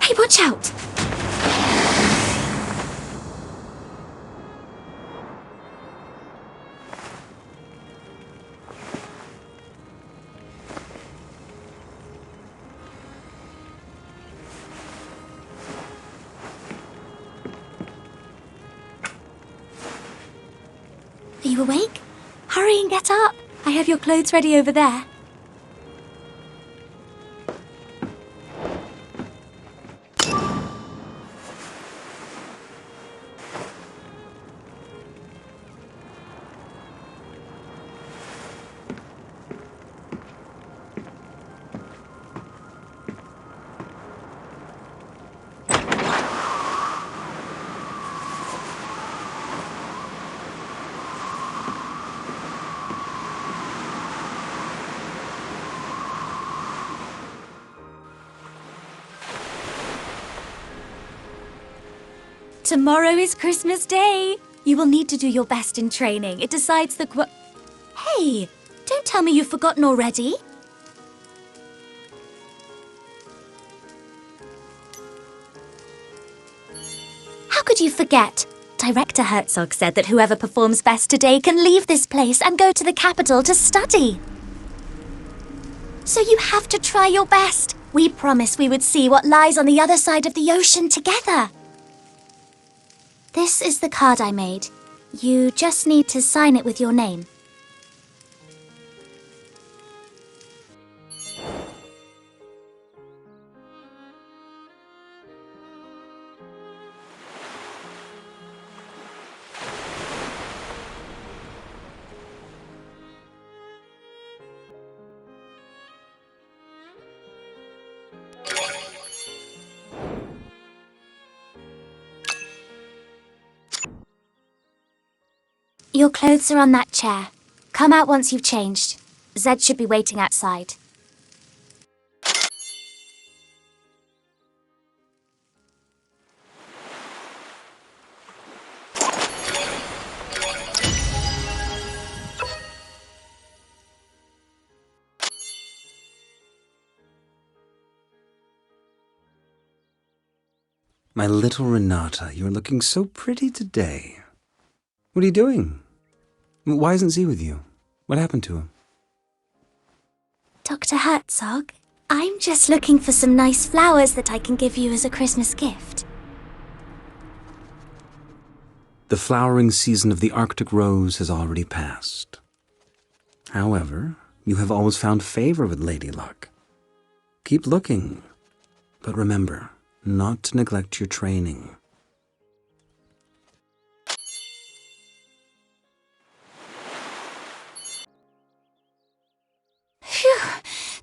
Hey, watch out! Are you awake? Hurry and get up. I have your clothes ready over there. Tomorrow is Christmas Day. You will need to do your best in training. It decides the Hey, don't tell me you've forgotten already. How could you forget? Director Herzog said that whoever performs best today can leave this place and go to the capital to study. So you have to try your best. We promised we would see what lies on the other side of the ocean together. This is the card I made. You just need to sign it with your name. Your clothes are on that chair. Come out once you've changed. Zed should be waiting outside. My little Renata, you're looking so pretty today. What are you doing? Why isn't Z with you? What happened to him? Dr. Herzog, I'm just looking for some nice flowers that I can give you as a Christmas gift. The flowering season of the Arctic rose has already passed. However, you have always found favor with Lady Luck. Keep looking, but remember not to neglect your training. Phew,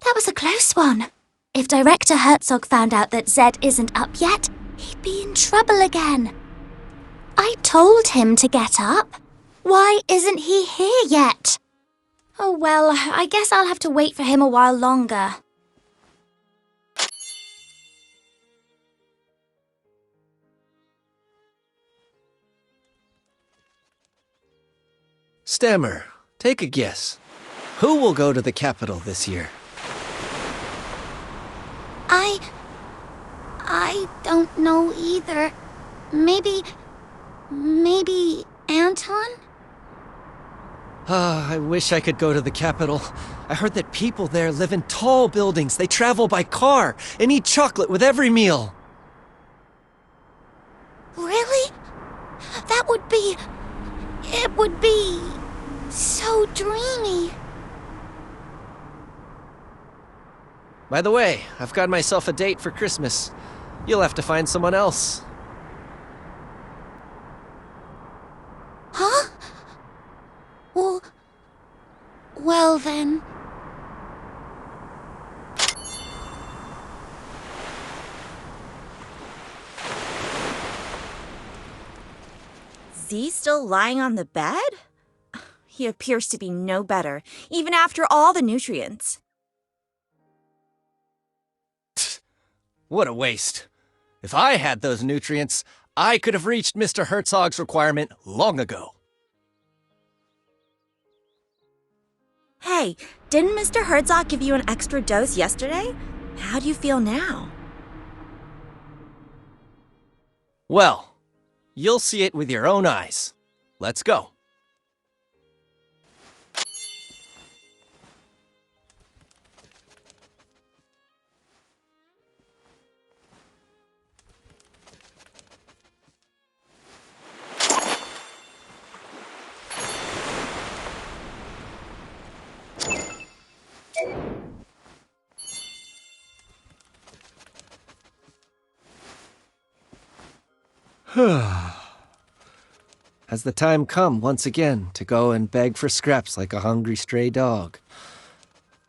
that was a close one. If Director Herzog found out that Zed isn't up yet, he'd be in trouble again. I told him to get up. Why isn't he here yet? Oh well, I guess I'll have to wait for him a while longer. Stammer, take a guess. Who will go to the capital this year? I don't know either. Maybe Anton? I wish I could go to the capital. I heard that people there live in tall buildings. They travel by car and eat chocolate with every meal. Really? It would be So dreamy. By the way, I've got myself a date for Christmas. You'll have to find someone else. Huh? Well then. Z still lying on the bed? He appears to be no better, even after all the nutrients. What a waste. If I had those nutrients, I could have reached Mr. Herzog's requirement long ago. Hey, didn't Mr. Herzog give you an extra dose yesterday? How do you feel now? Well, you'll see it with your own eyes. Let's go. Has the time come once again to go and beg for scraps like a hungry stray dog?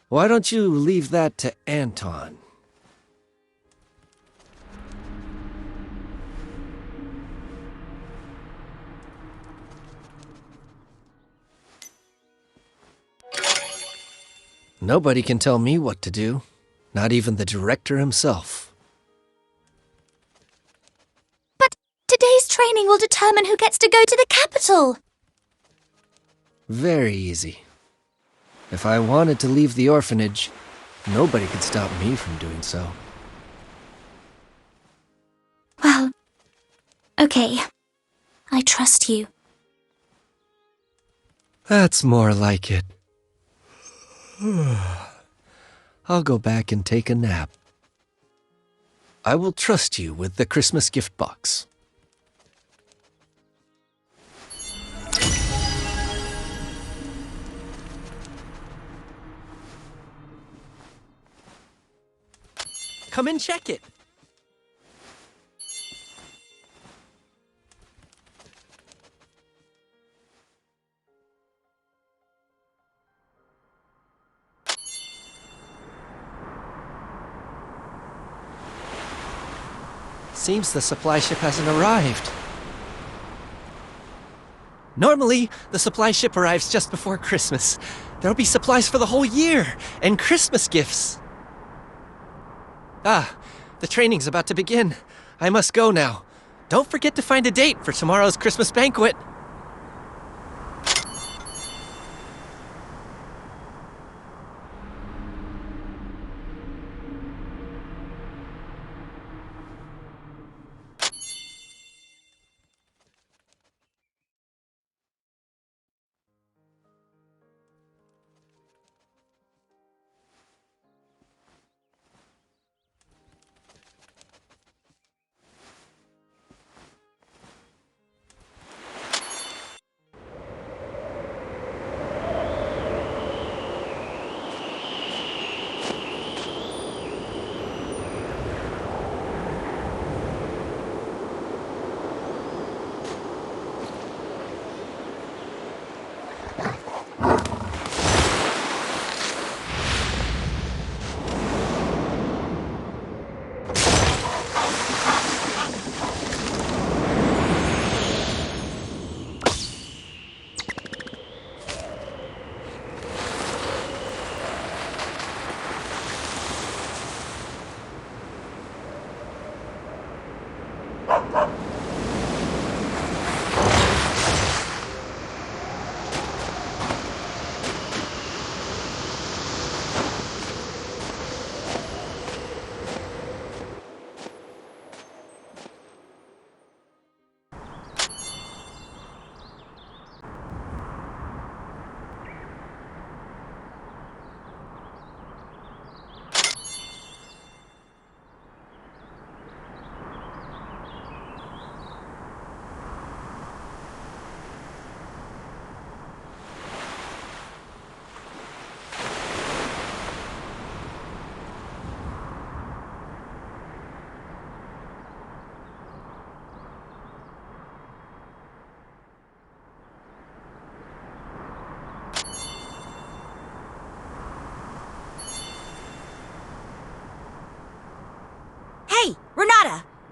Why don't you leave that to Anton? Nobody can tell me what to do, not even the director himself. Today's training will determine who gets to go to the capital. Very easy. If I wanted to leave the orphanage, nobody could stop me from doing so. Well, okay. I trust you. That's more like it. I'll go back and take a nap. I will trust you with the Christmas gift box. Come and check it. Seems the supply ship hasn't arrived. Normally, the supply ship arrives just before Christmas. There'll be supplies for the whole year, and Christmas gifts. Ah, the training's about to begin. I must go now. Don't forget to find a date for tomorrow's Christmas banquet.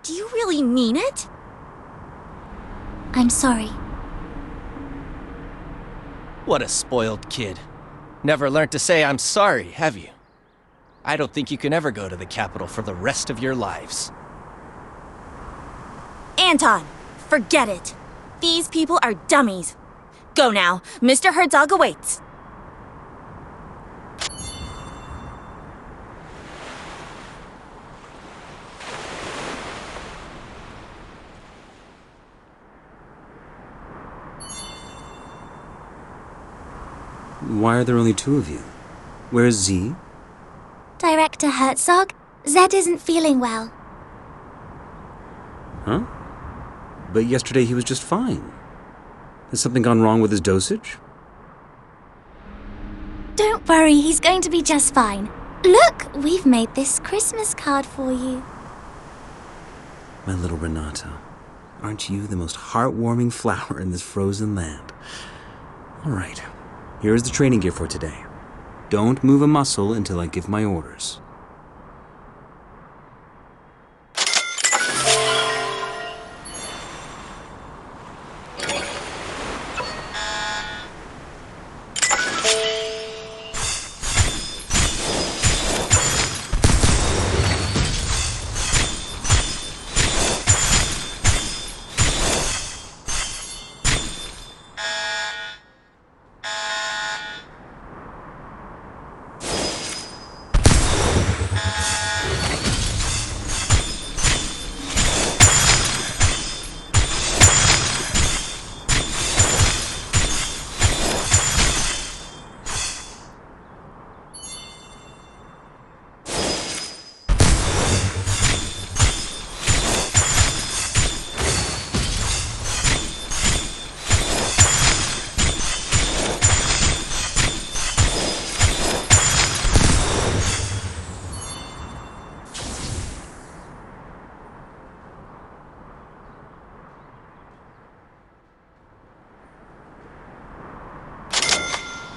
Do you really mean it? I'm sorry. What a spoiled kid. Never learned to say I'm sorry, have you? I don't think you can ever go to the capital for the rest of your lives. Anton, forget it. These people are dummies. Go now. Mr. Herzog awaits. Why are there only two of you? Where's Z? Director Herzog, Zed isn't feeling well. Huh? But yesterday he was just fine. Has something gone wrong with his dosage? Don't worry, he's going to be just fine. Look, we've made this Christmas card for you. My little Renata, aren't you the most heartwarming flower in this frozen land? All right, here's the training gear for today. Don't move a muscle until I give my orders.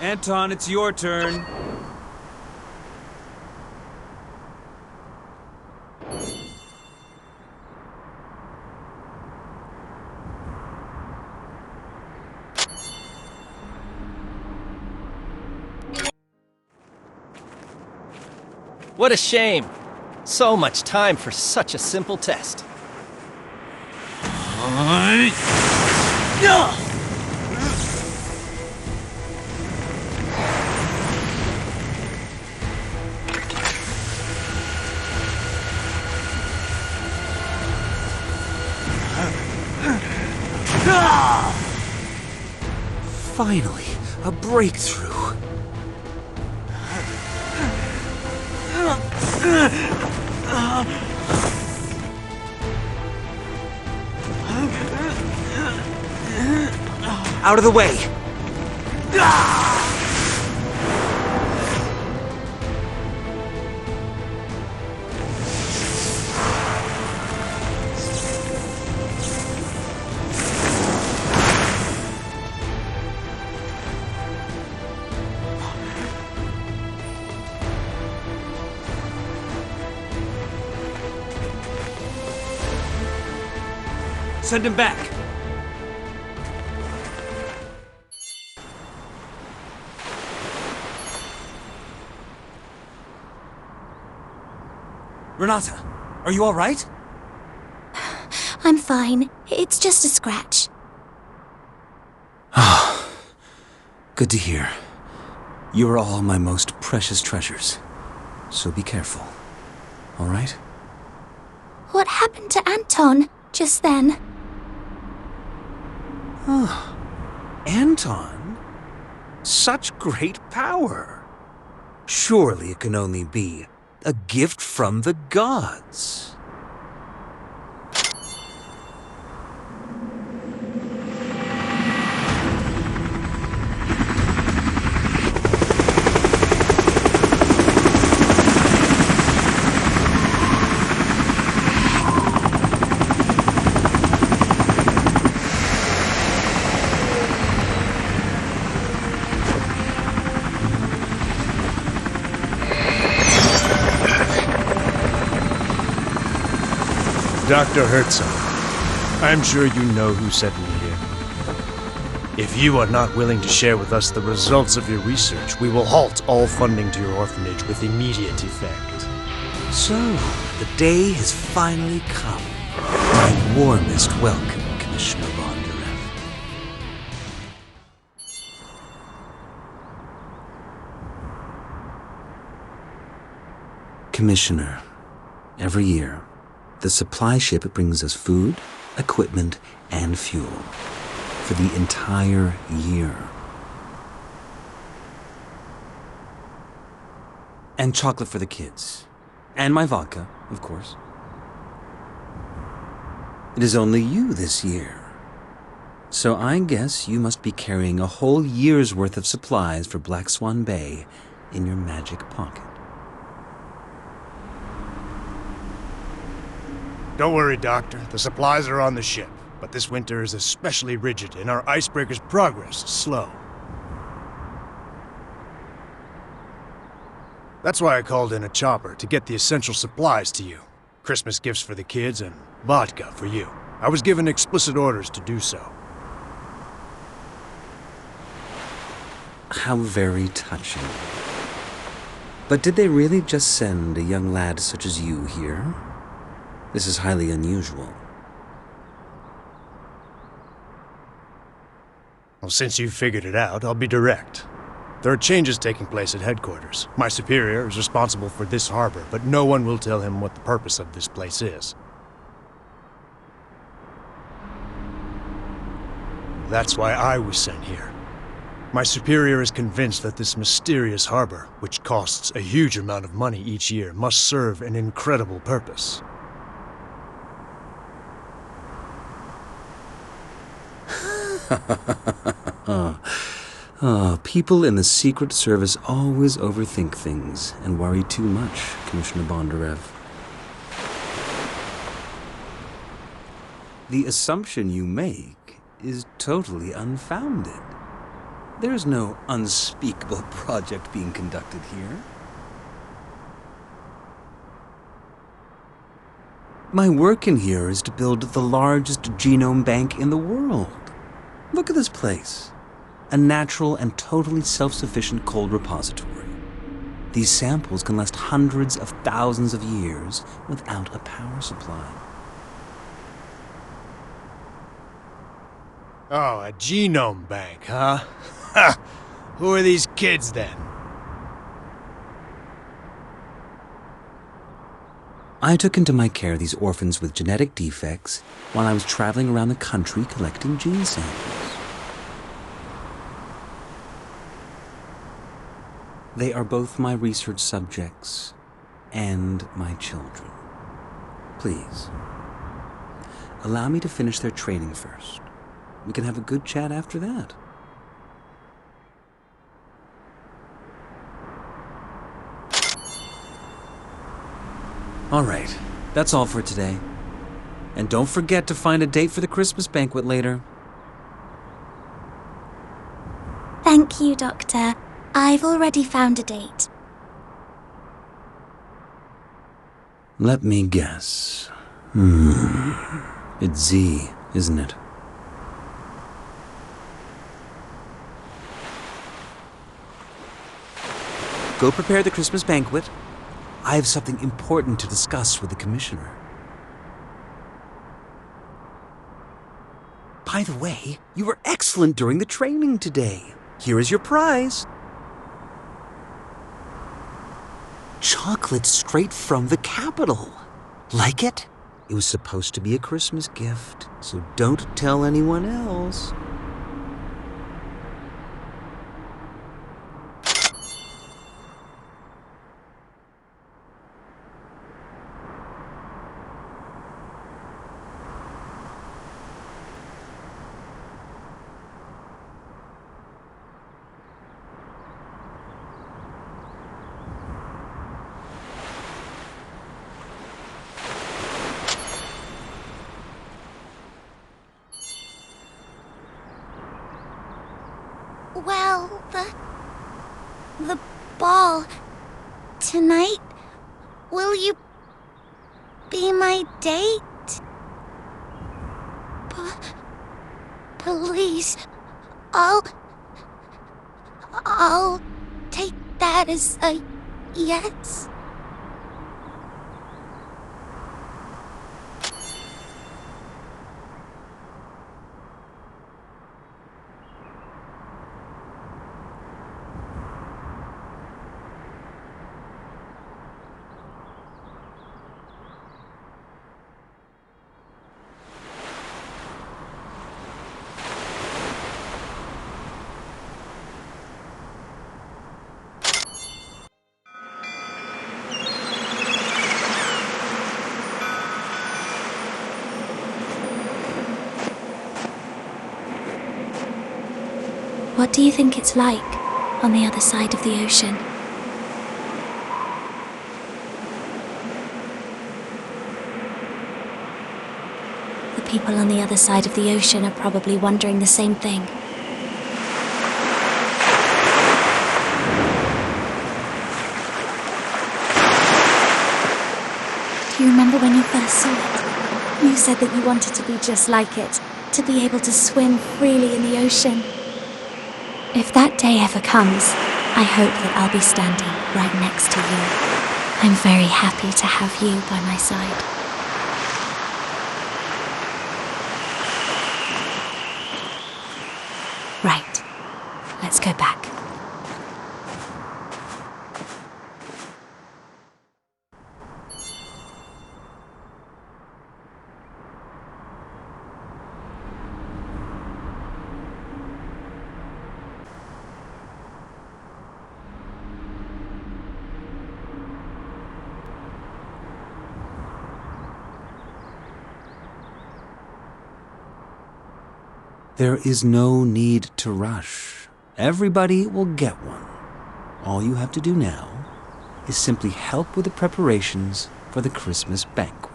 Anton, it's your turn. What a shame. So much time for such a simple test. Finally, a breakthrough. Out of the way! Send him back. Renata, are you all right? I'm fine. It's just a scratch. Good to hear. You are all my most precious treasures. So be careful. All right? What happened to Anton just then? Anton? Such great power. Surely it can only be a gift from the gods. Dr. Herzog, I'm sure you know who sent me here. If you are not willing to share with us the results of your research, we will halt all funding to your orphanage with immediate effect. So, the day has finally come. My warmest welcome, Commissioner Bondarev. Commissioner, every year, the supply ship brings us food, equipment, and fuel for the entire year. And chocolate for the kids. And my vodka, of course. It is only you this year. So I guess you must be carrying a whole year's worth of supplies for Black Swan Bay in your magic pocket. Don't worry, Doctor. The supplies are on the ship. But this winter is especially rigid, and our icebreaker's progress is slow. That's why I called in a chopper to get the essential supplies to you. Christmas gifts for the kids and vodka for you. I was given explicit orders to do so. How very touching. But did they really just send a young lad such as you here? This is highly unusual. Well, since you've figured it out, I'll be direct. There are changes taking place at headquarters. My superior is responsible for this harbor, but no one will tell him what the purpose of this place is. That's why I was sent here. My superior is convinced that this mysterious harbor, which costs a huge amount of money each year, must serve an incredible purpose. People in the Secret Service always overthink things and worry too much, Commissioner Bondarev. The assumption you make is totally unfounded. There's no unspeakable project being conducted here. My work in here is to build the largest genome bank in the world. Look at this place. A natural and totally self-sufficient cold repository. These samples can last hundreds of thousands of years without a power supply. Oh, a genome bank, huh? Ha! Who are these kids then? I took into my care these orphans with genetic defects while I was traveling around the country collecting gene samples. They are both my research subjects and my children. Please, allow me to finish their training first. We can have a good chat after that. All right, that's all for today. And don't forget to find a date for the Christmas banquet later. Thank you, Doctor. I've already found a date. Let me guess. It's Z, isn't it? Go prepare the Christmas banquet. I have something important to discuss with the Commissioner. By the way, you were excellent during the training today. Here is your prize. Chocolate straight from the capital. Like it? It was supposed to be a Christmas gift, so don't tell anyone else. Well, the ball tonight. Will you be my date? Please, I'll take that as a yes. What do you think it's like on the other side of the ocean? The people on the other side of the ocean are probably wondering the same thing. Do you remember when you first saw it? You said that you wanted to be just like it, to be able to swim freely in the ocean. If that day ever comes, I hope that I'll be standing right next to you. I'm very happy to have you by my side. Right. Let's go back. There is no need to rush. Everybody will get one. All you have to do now is simply help with the preparations for the Christmas banquet.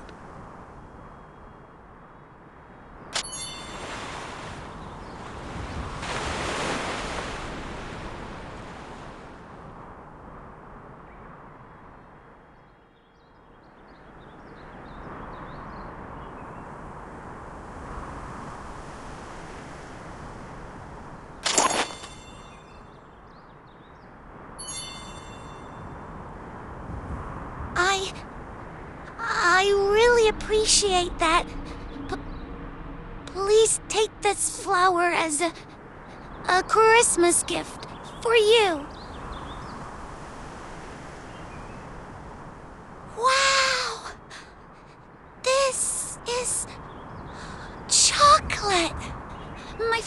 I really appreciate that. Please take this flower as a Christmas gift for you. Wow! This is chocolate. My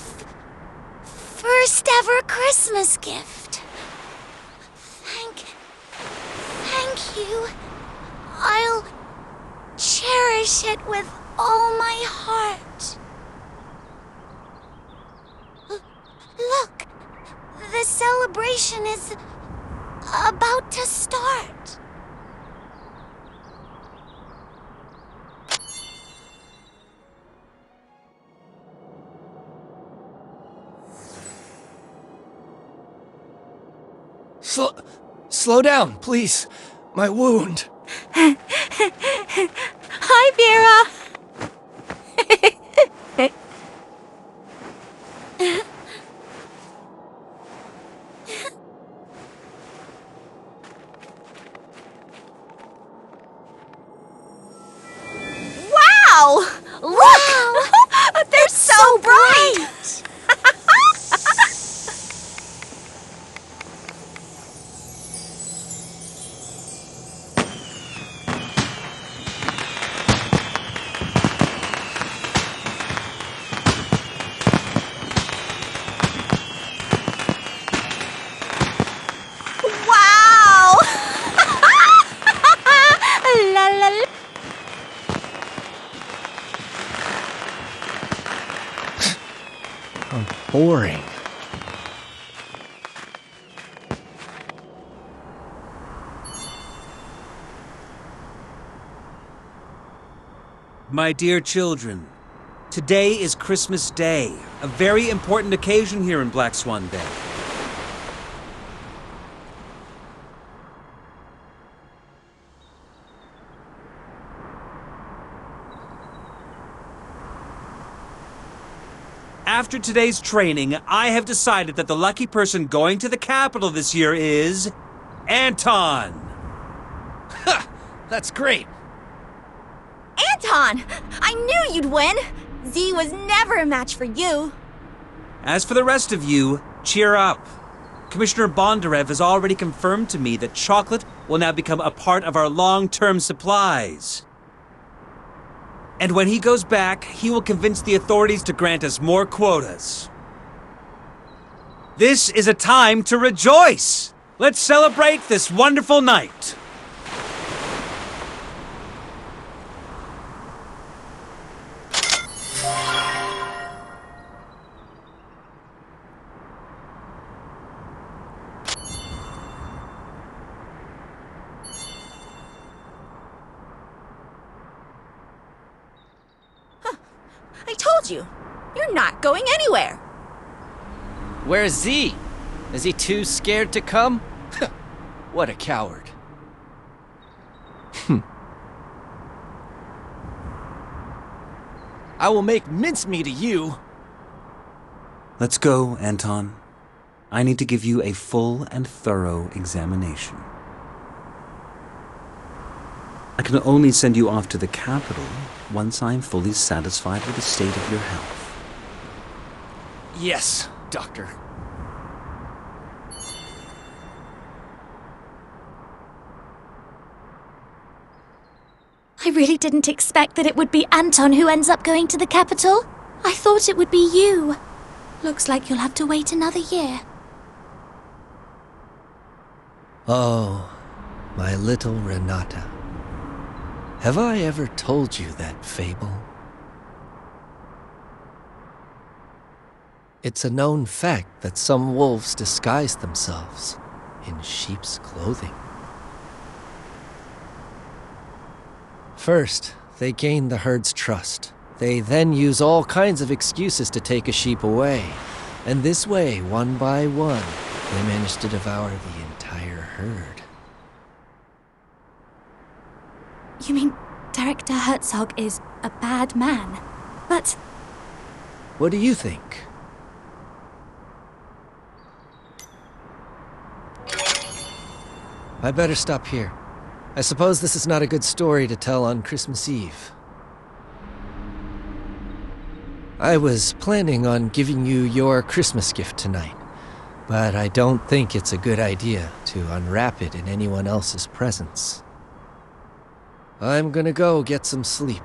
first ever Christmas gift. Thank you. I'll cherish it with all my heart. Look, the celebration is about to start. Slow down, please. My wound. Hi, Vera. Wow! Look! They're so bright! Wow! La la la. How boring. My dear children, today is Christmas Day, a very important occasion here in Black Swan Bay. after today's training, I have decided that the lucky person going to the capital this year is Anton. Ha! That's great. Anton! I knew you'd win! Z was never a match for you. As for the rest of you, cheer up. Commissioner Bondarev has already confirmed to me that chocolate will now become a part of our long-term supplies. And when he goes back, he will convince the authorities to grant us more quotas. This is a time to rejoice! Let's celebrate this wonderful night! I told you, you're not going anywhere. Where's Z? Is he too scared to come? What a coward. I will make mincemeat of you. Let's go, Anton. I need to give you a full and thorough examination. I can only send you off to the capital once I am fully satisfied with the state of your health. Yes, Doctor. I really didn't expect that it would be Anton who ends up going to the capital. I thought it would be you. Looks like you'll have to wait another year. Oh, my little Renata. Have I ever told you that fable? It's a known fact that some wolves disguise themselves in sheep's clothing. First, they gain the herd's trust. They then use all kinds of excuses to take a sheep away. And this way, one by one, they manage to devour the entire herd. You mean Director Herzog is a bad man? But What do you think? I better stop here. I suppose this is not a good story to tell on Christmas Eve. I was planning on giving you your Christmas gift tonight, but I don't think it's a good idea to unwrap it in anyone else's presence. I'm gonna go get some sleep.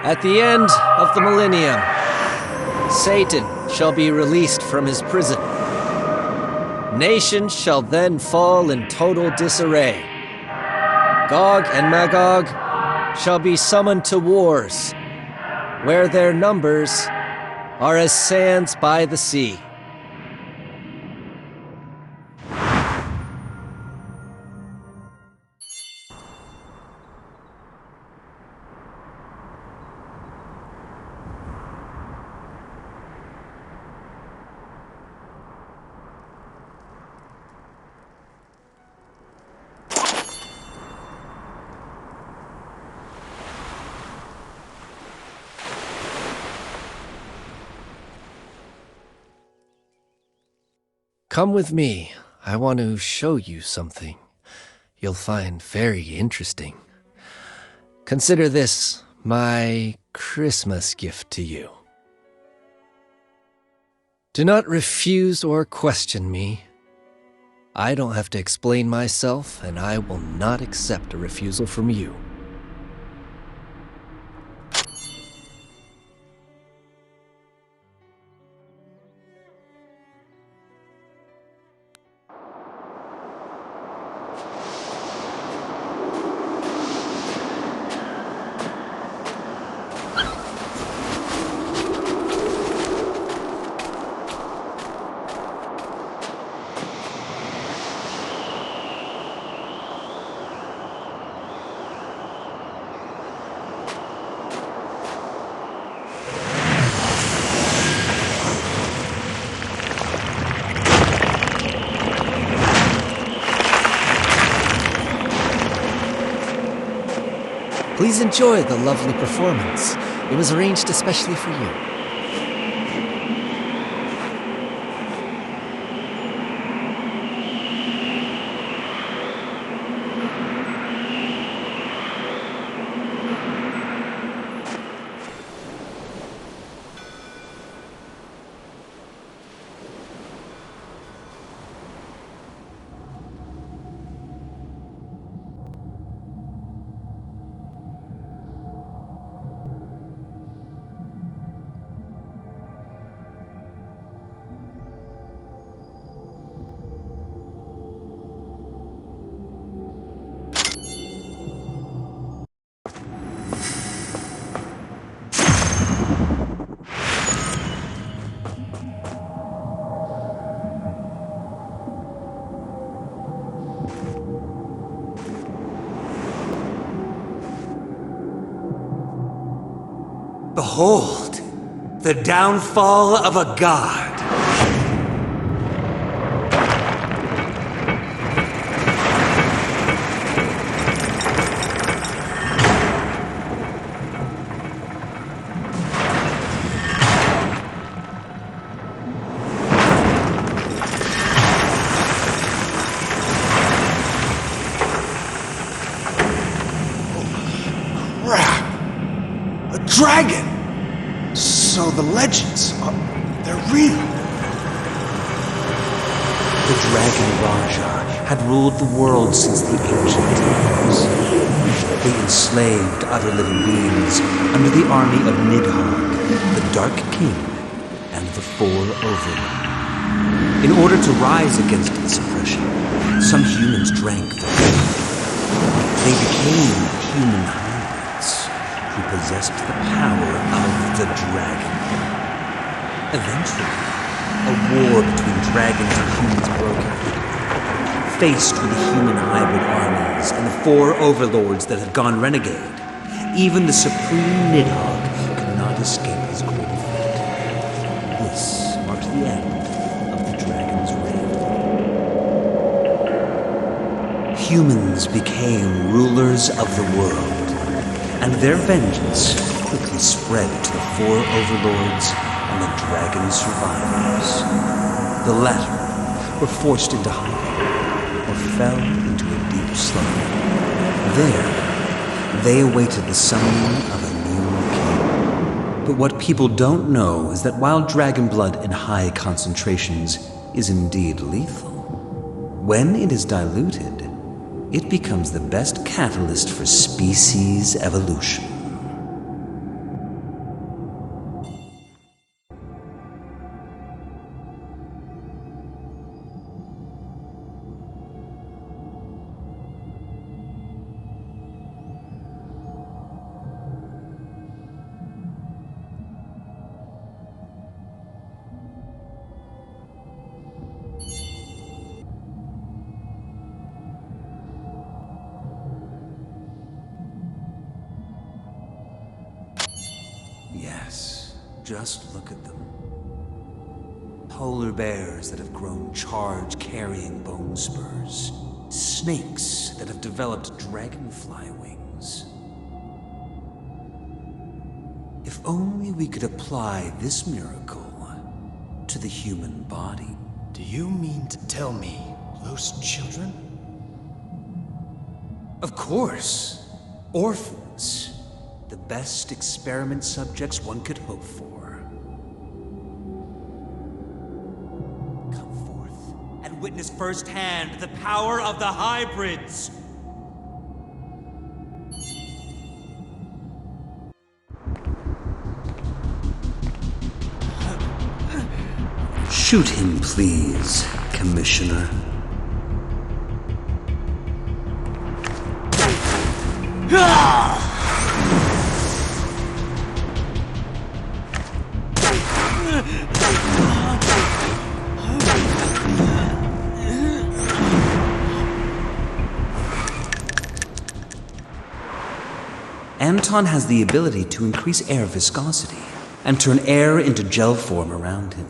At the end of the millennium, Satan shall be released from his prison. Nations shall then fall in total disarray. Gog and Magog shall be summoned to wars, where their numbers are as sands by the sea. Come with me. I want to show you something you'll find very interesting. Consider this my Christmas gift to you. Do not refuse or question me. I don't have to explain myself, and I will not accept a refusal from you. Please enjoy the lovely performance. It was arranged especially for you. Behold, the downfall of a god. Crap! A dragon! So the legends, they're real. The Dragon Raja had ruled the world since the ancient times. They enslaved other living beings under the army of Nidhogg, the Dark King, and the Four Overlords. In order to rise against this oppression, some humans drank the blood. They became human hybrids who possessed the power of the dragon. Eventually, a war between dragons and humans broke out. Faced with the human hybrid armies and the Four Overlords that had gone renegade, even the supreme Nidhogg could not escape his grim fate. This marked the end of the dragon's reign. Humans became rulers of the world, and their vengeance quickly spread to the Four Overlords and the dragon's survivors. The latter were forced into hiding or fell into a deep slumber. There, they awaited the summoning of a new king. But what people don't know is that while dragon blood in high concentrations is indeed lethal, when it is diluted, it becomes the best catalyst for species evolution. Just look at them. Polar bears that have grown charge-carrying bone spurs. Snakes that have developed dragonfly wings. If only we could apply this miracle to the human body. Do you mean to tell me those children? Of course. Orphans. The best experiment subjects one could hope for. Come forth And witness firsthand the power of the hybrids. Shoot him, please, Commissioner. Anton has the ability to increase air viscosity and turn air into gel form around him.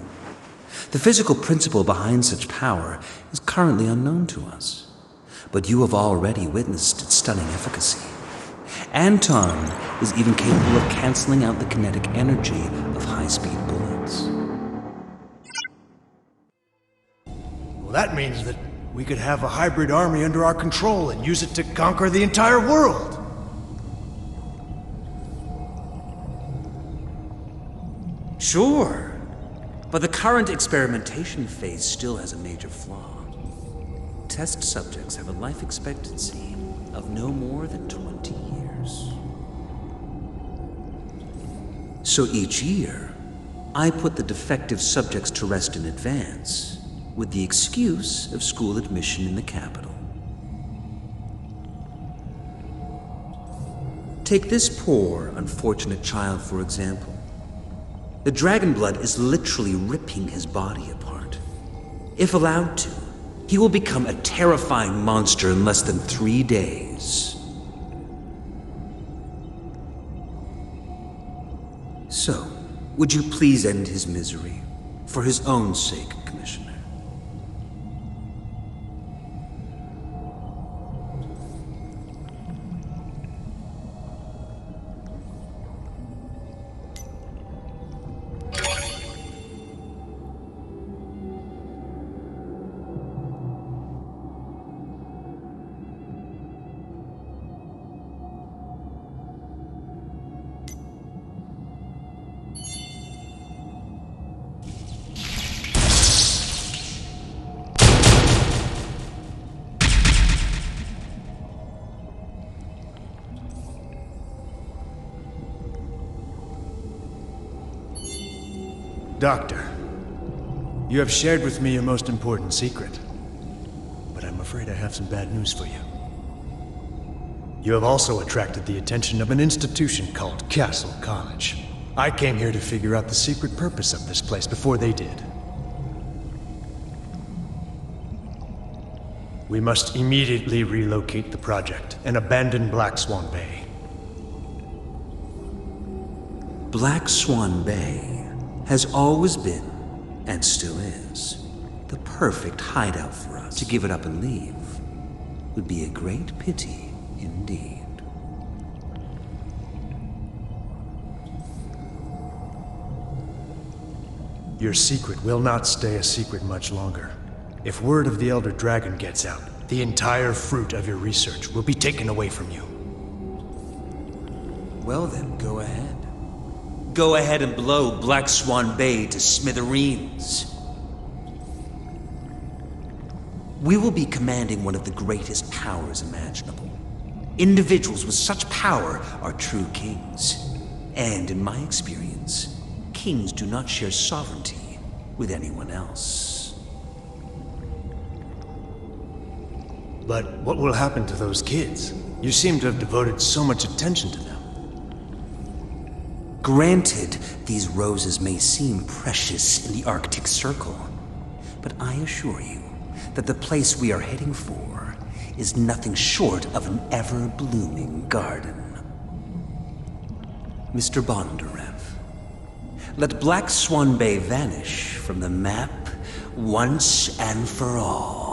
The physical principle behind such power is currently unknown to us, but you have already witnessed its stunning efficacy. Anton is even capable of canceling out the kinetic energy of high-speed bullets. Well, that means that we could have a hybrid army under our control and use it to conquer the entire world. Sure. But the current experimentation phase still has a major flaw. Test subjects have a life expectancy of no more than 20 years. So each year, I put the defective subjects to rest in advance, with the excuse of school admission in the capital. Take this poor, unfortunate child, for example. The dragon blood is literally ripping his body apart. If allowed to, he will become a terrifying monster in less than 3 days. So, would you please end his misery, for his own sake, Commissioner? Doctor, you have shared with me your most important secret, but I'm afraid I have some bad news for you. You have also attracted the attention of an institution called Castle College. I came here to figure out the secret purpose of this place before they did. We must immediately relocate the project and abandon Black Swan Bay. Black Swan Bay has always been, and still is, the perfect hideout for us. To give it up and leave would be a great pity indeed. Your secret will not stay a secret much longer. If word of the Elder Dragon gets out, the entire fruit of your research will be taken away from you. Well then, go ahead. Go ahead and blow Black Swan Bay to smithereens. We will be commanding one of the greatest powers imaginable. Individuals with such power are true kings. And in my experience, kings do not share sovereignty with anyone else. But what will happen to those kids? You seem to have devoted so much attention to them. Granted, these roses may seem precious in the Arctic Circle, but I assure you that the place we are heading for is nothing short of an ever-blooming garden. Mr. Bondarev, let Black Swan Bay vanish from the map once and for all.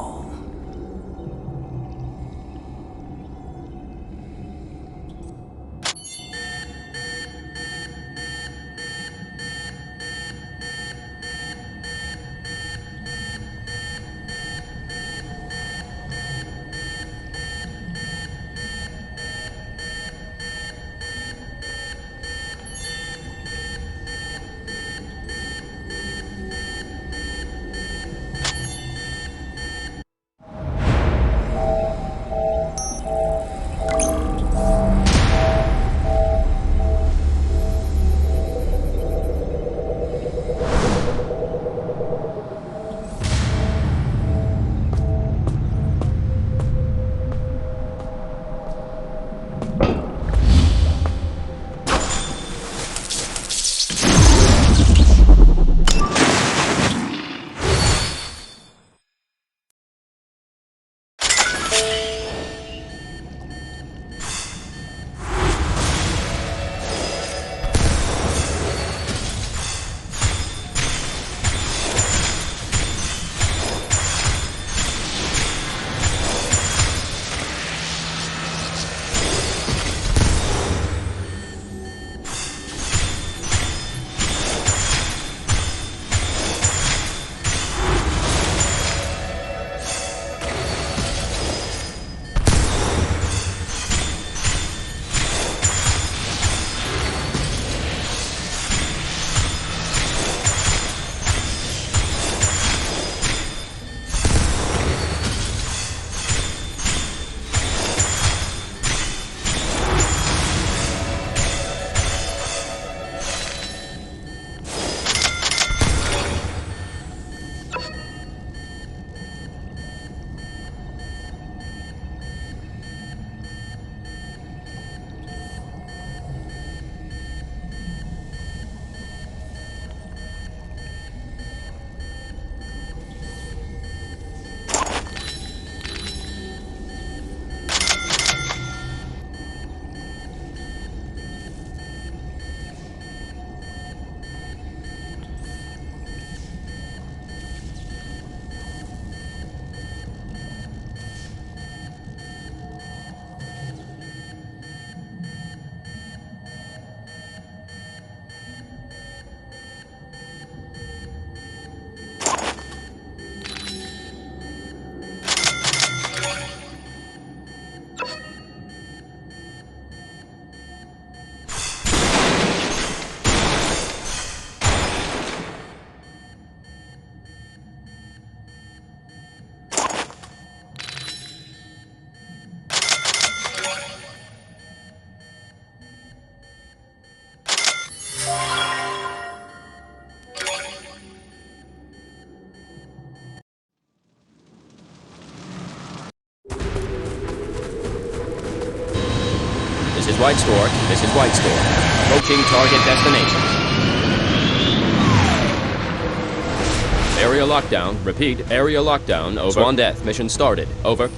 This is White Stork. This is White Stork. Approaching target destination. Area lockdown. Repeat, area lockdown. Over. Swan Death. Mission started. Over.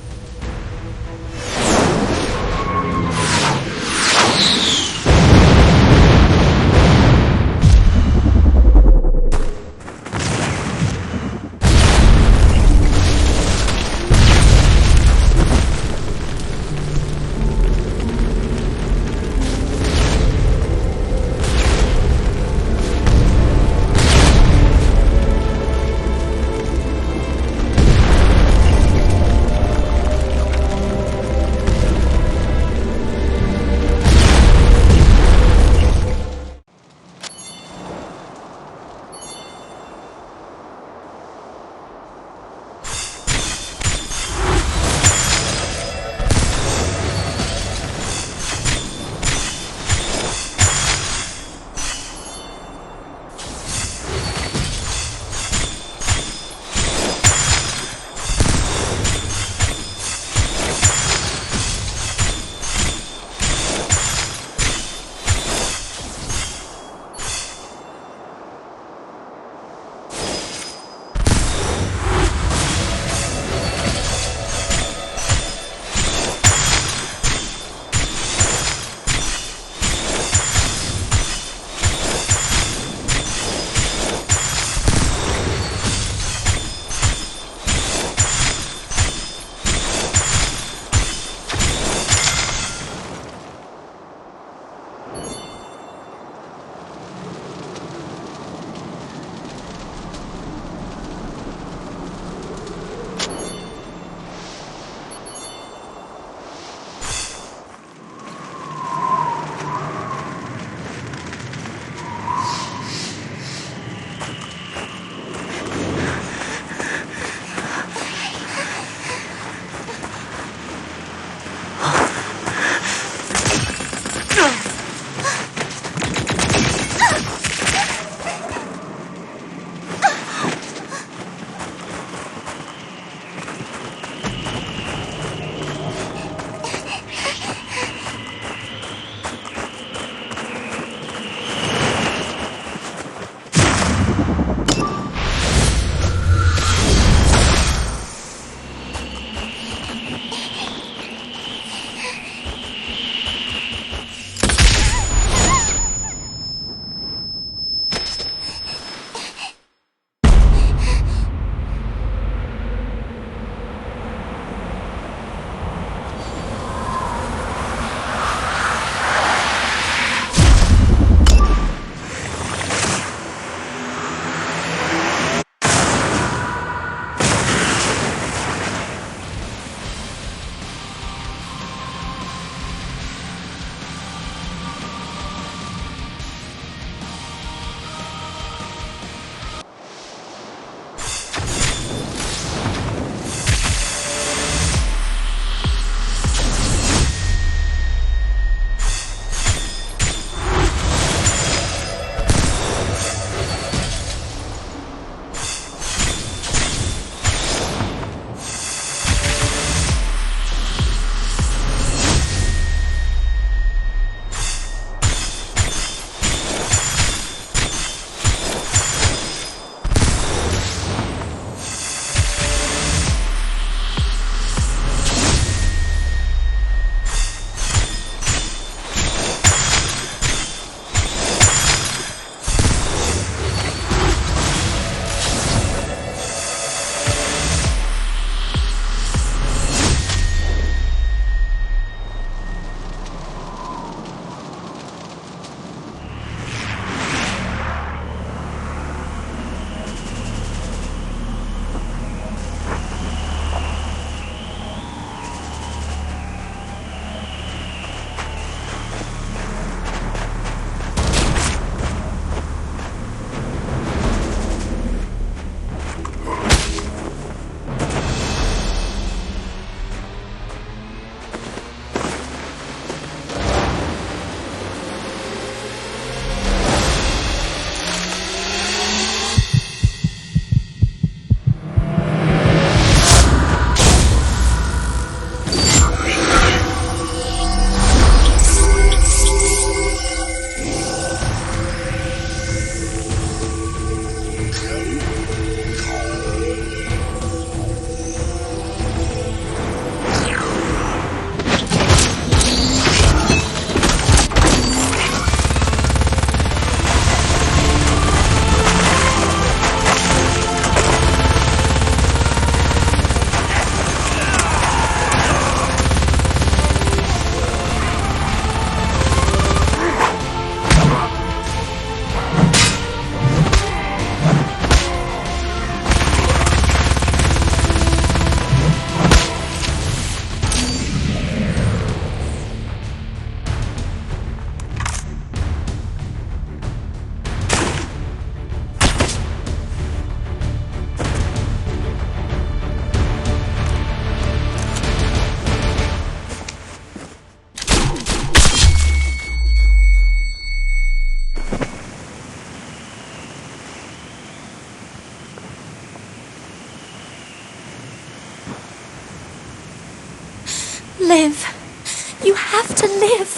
live. You have to live.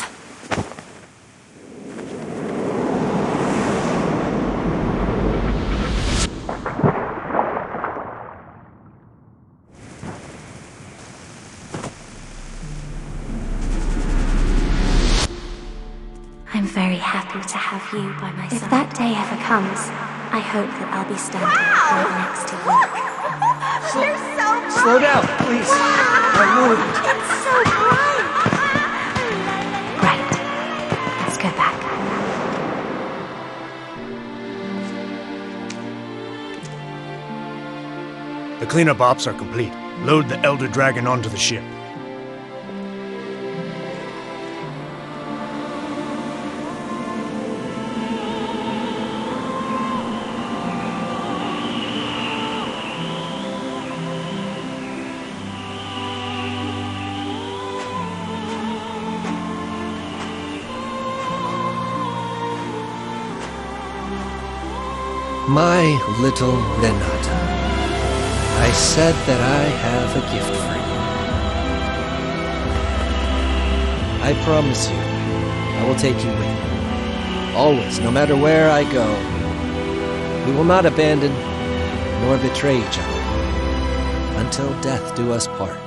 I'm very happy to have you by my side. If that day ever comes, I hope that I'll be standing right next to you. You're so bright! Slow down, please. My lord. It's so bright! Right. Let's go back. The cleanup ops are complete. Load the Elder Dragon onto the ship. My little Renata, I said that I have a gift for you. I promise you, I will take you with me. Always, no matter where I go. We will not abandon nor betray each other until death do us part.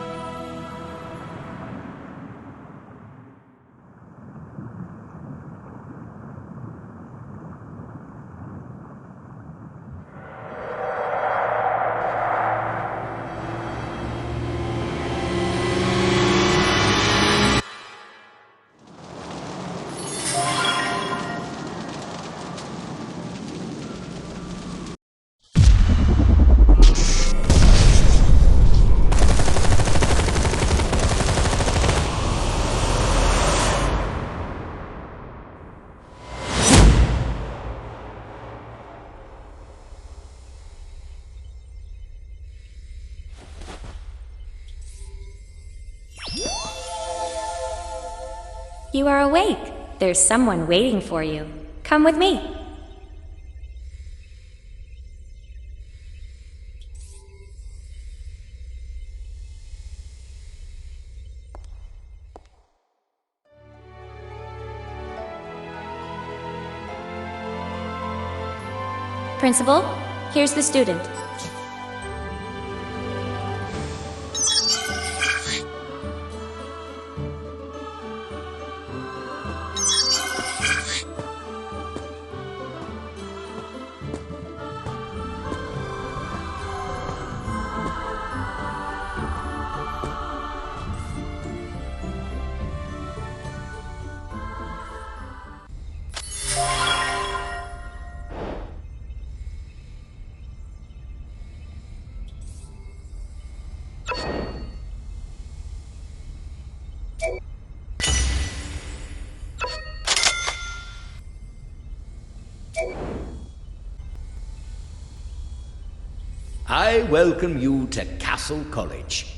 You are awake. There's someone waiting for you. Come with me. Principal, here's the student. I welcome you to Castle College.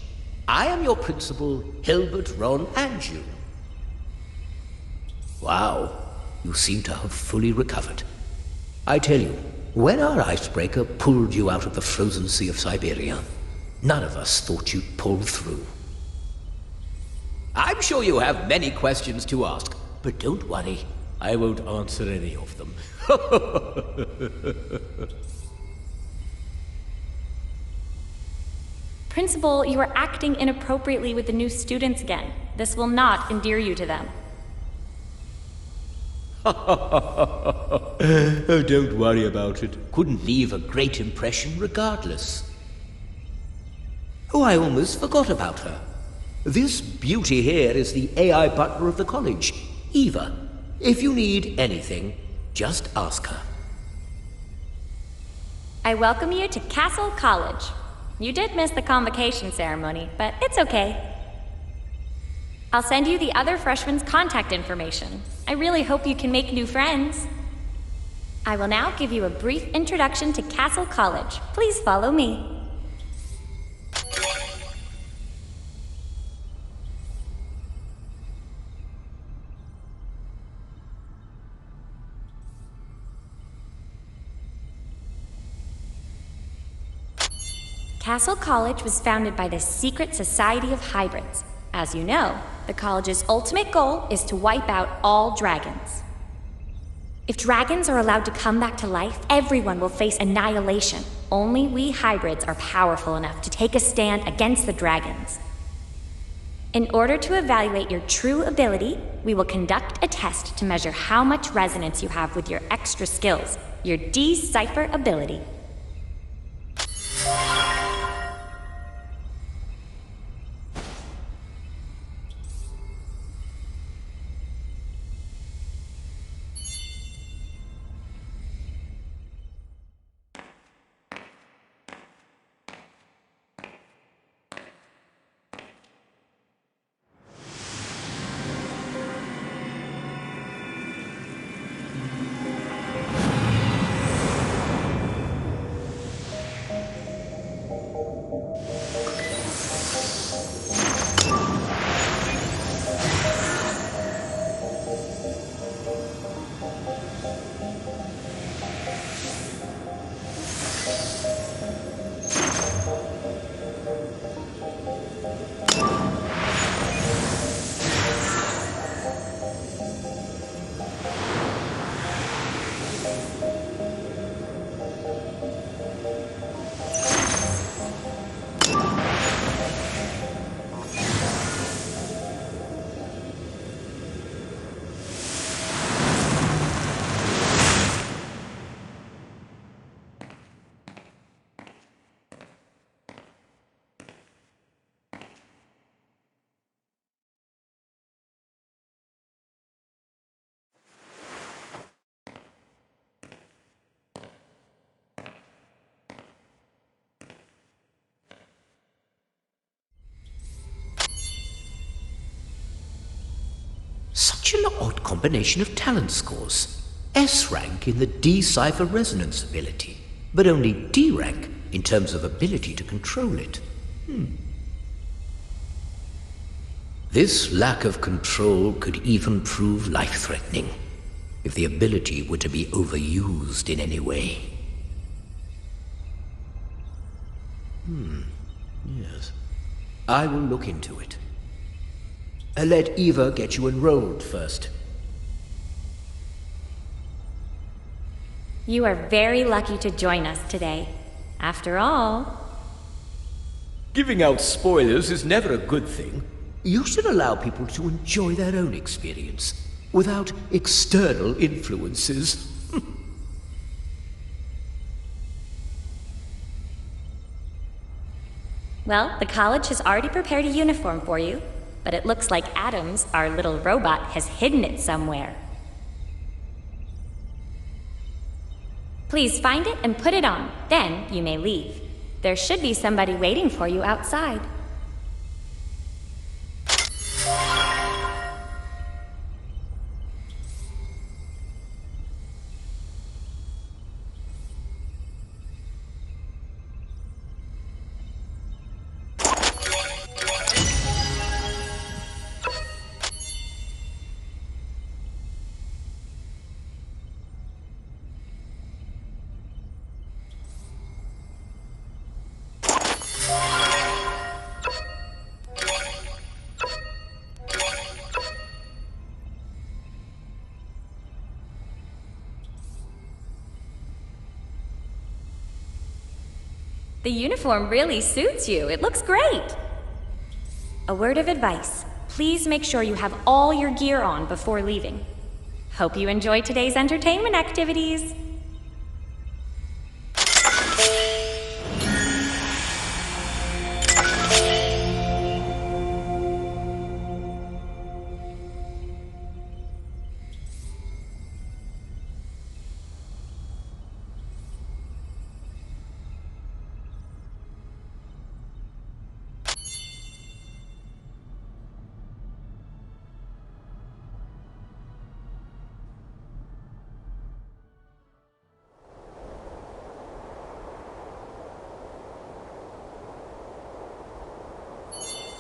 I am your principal, Hilbert Ron Anjou. Wow, you seem to have fully recovered. I tell you, when our icebreaker pulled you out of the frozen sea of Siberia, none of us thought you'd pull through. I'm sure you have many questions to ask, but don't worry, I won't answer any of them. Principal, you are acting inappropriately with the new students again. This will not endear you to them. Oh, don't worry about it. Couldn't leave a great impression regardless. Oh, I almost forgot about her. This beauty here is the AI butler of the college, Eva. If you need anything, just ask her. I welcome you to Castle College. You did miss the convocation ceremony, but it's okay. I'll send you the other freshmen's contact information. I really hope you can make new friends. I will now give you a brief introduction to Castle College. Please follow me. Castle College was founded by the Secret Society of Hybrids. As you know, the college's ultimate goal is to wipe out all dragons. If dragons are allowed to come back to life, everyone will face annihilation. Only we hybrids are powerful enough to take a stand against the dragons. In order to evaluate your true ability, we will conduct a test to measure how much resonance you have with your extra skills, your decipher ability. Such an odd combination of talent scores. S rank in the decipher resonance ability, but only D rank in terms of ability to control it. This lack of control could even prove life-threatening if the ability were to be overused in any way. Yes. I will look into it. Let Eva get you enrolled first. You are very lucky to join us today. After all, Giving out spoilers is never a good thing. You should allow people to enjoy their own experience without external influences. well, the college has already prepared a uniform for you, but it looks like Adams, our little robot, has hidden it somewhere. Please find it and put it on. Then you may leave. There should be somebody waiting for you outside. The uniform really suits you. It looks great. A word of advice. Please make sure you have all your gear on before leaving. Hope you enjoy today's entertainment activities.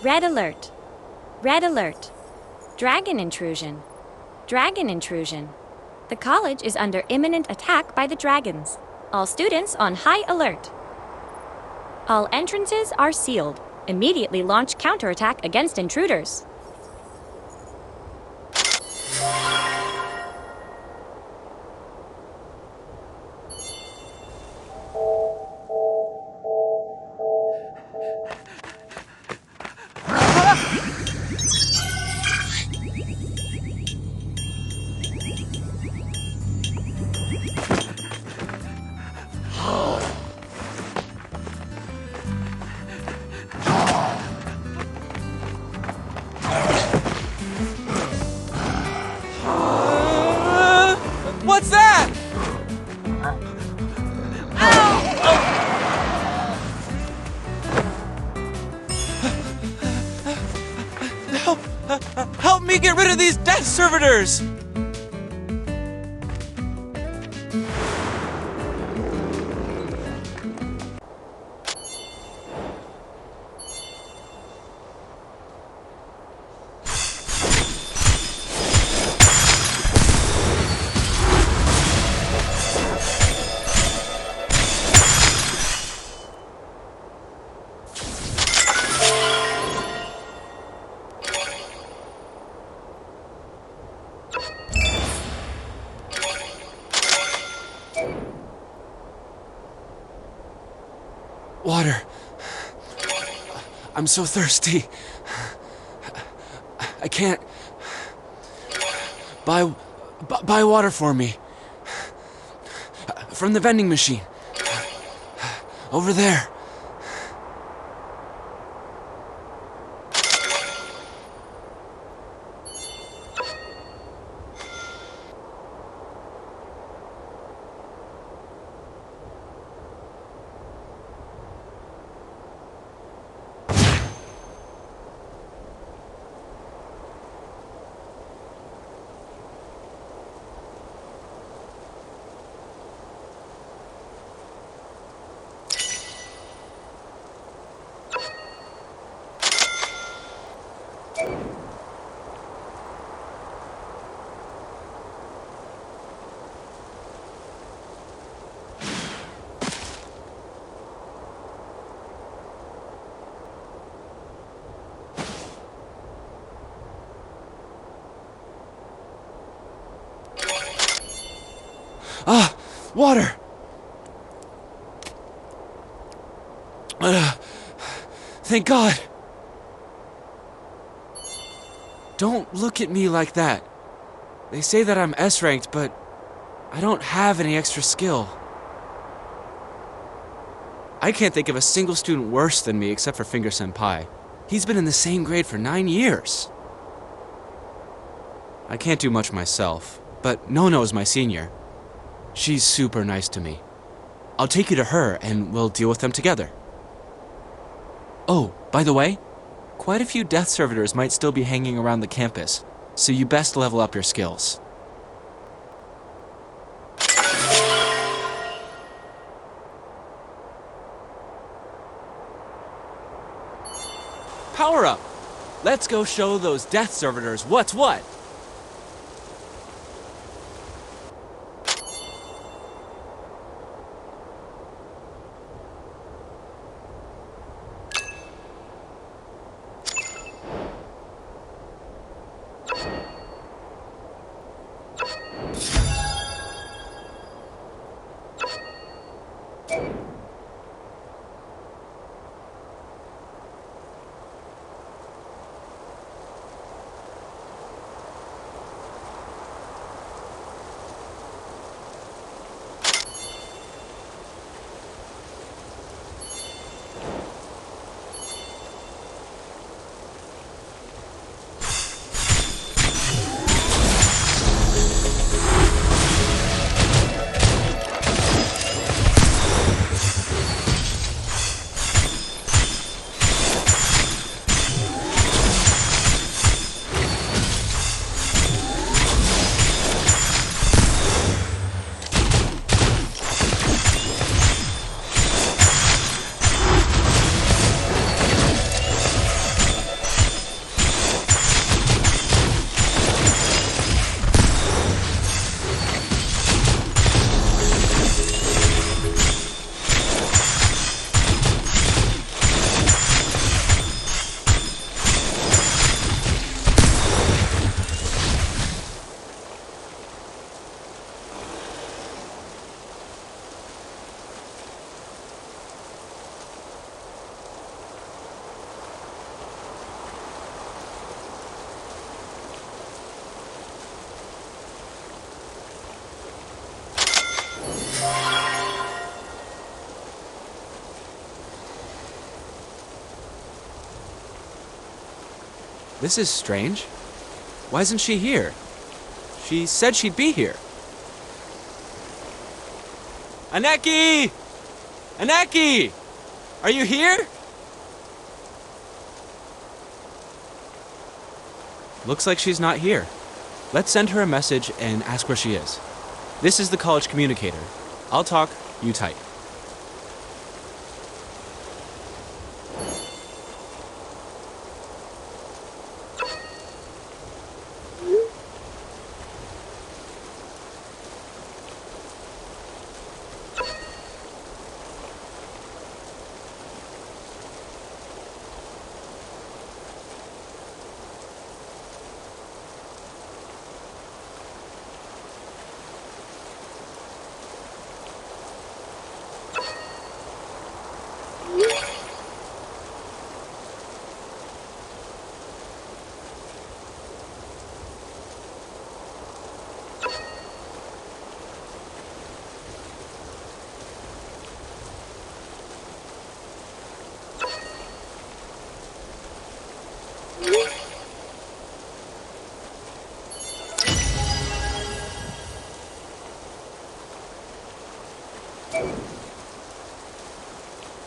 Red alert. Red alert. Dragon intrusion. Dragon intrusion. The college is under imminent attack by the dragons. All students on high alert. All entrances are sealed. Immediately launch counterattack against intruders. What's that? Help me get rid of these death servitors! Water. I'm so thirsty. I can't. Buy water for me. From the vending machine. Over there. Ah, water! Thank God! Don't look at me like that. They say that I'm S-ranked, but I don't have any extra skill. I can't think of a single student worse than me except for Finger Senpai. He's been in the same grade for 9 years. I can't do much myself, but Nono is my senior. She's super nice to me. I'll take you to her and we'll deal with them together. Oh, by the way, quite a few death servitors might still be hanging around the campus, so you best level up your skills. Power up! Let's go show those death servitors what's what! This is strange. Why isn't she here? She said she'd be here. Aneki! Aneki! Are you here? Looks like she's not here. Let's send her a message and ask where she is. This is the college communicator. I'll talk, you type.